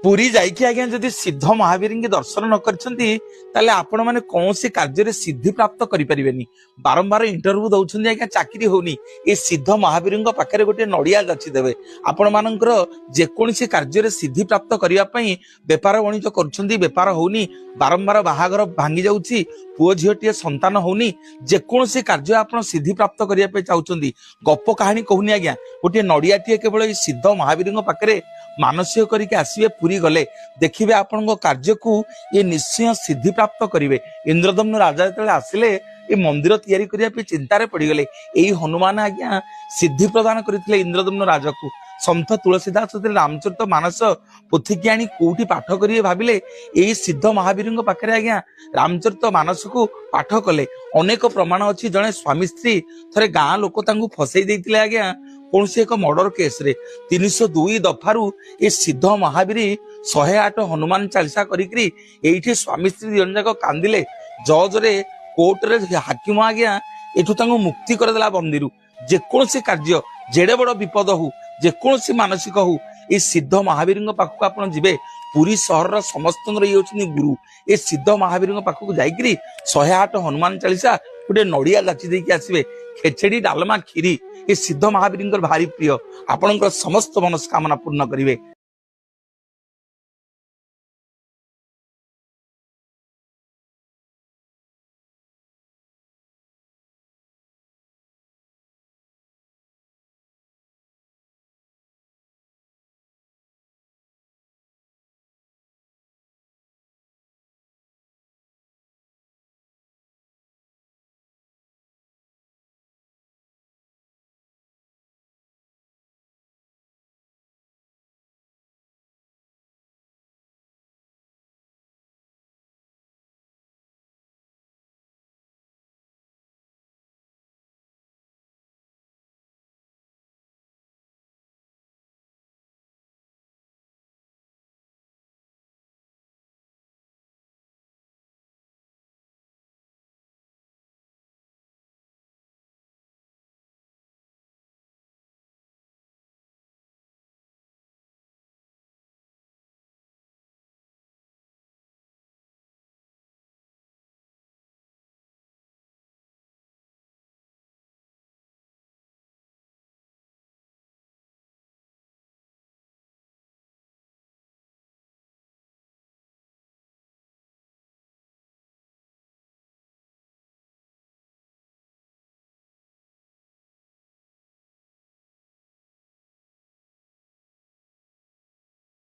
पुरी जाइए आज्ञा जदि सिद्ध महावीर की दर्शन न कर आपण मैंने कौन से कार्य सिद्धि प्राप्त करें बारंबार इंटरव्यू दौरान आज्ञा चाकरी होनी ये सिद्ध महावीर पाखे गोटे नड़िया जाची देवे आपण मानकर जेकोसी कार्य सिद्धि प्राप्त करने बेपार वाणिज्य कर होनी बारंबार बाहागर भांगी जाऊँगी पुओ झीटे संतान होनी जेकोसी कार्य आप सिद्धि प्राप्त करने चाहते गप कहानी कहूनी आज्ञा गोटे नड़ियाटे केवल सिद्ध महावीर पाखे मानसिक करके आसवे पुरी गले देखिए आपण कार्य को ये निश्चय सिद्धि प्राप्त करेंगे। इंद्रदम्न राजा जो आसिले ये मंदिर तैयारी करने चिंतार पड़गले यही हनुमान आज्ञा सिद्धि प्रदान करते इंद्रदम्न राजा को। सन्थ तुलसीदास रामचरित मानस पोथी की आनी कोठी पाठ करिए भाविले यही सिद्ध महावीर पाखे आज्ञा रामचरित मानस को पाठ कले अनेक प्रमाण अच्छी जड़े स्वामी स्त्री थे गाँ लोक फसई देते आज्ञा कौन से एक मर्डर केस रे 302 दफारू ये सिद्ध महावीर 108 हनुमान चालीसा करी स्वामी स्त्री जन जाक कांदिले जज रे कोर्ट रे हाकिम आज्ञा एठू मुक्ति करदेला बंदीरू जेकोसी कार्य जेड़े बड़ विपद हो जेकोसी मानसिक हो ये सिद्ध महावीर पाखक आप जी पुरी सहर समस्त ये गुरु ये सिद्ध महावीर पाखक जाकि 108 हनुमान चालीसा गोटे नड़िया जाची देकी आसवे खेचेड़ी डालमा खीरी ये सिद्ध महावीर भारी प्रिय आपणकर समस्त मनस्कामना पूर्ण करेंगे।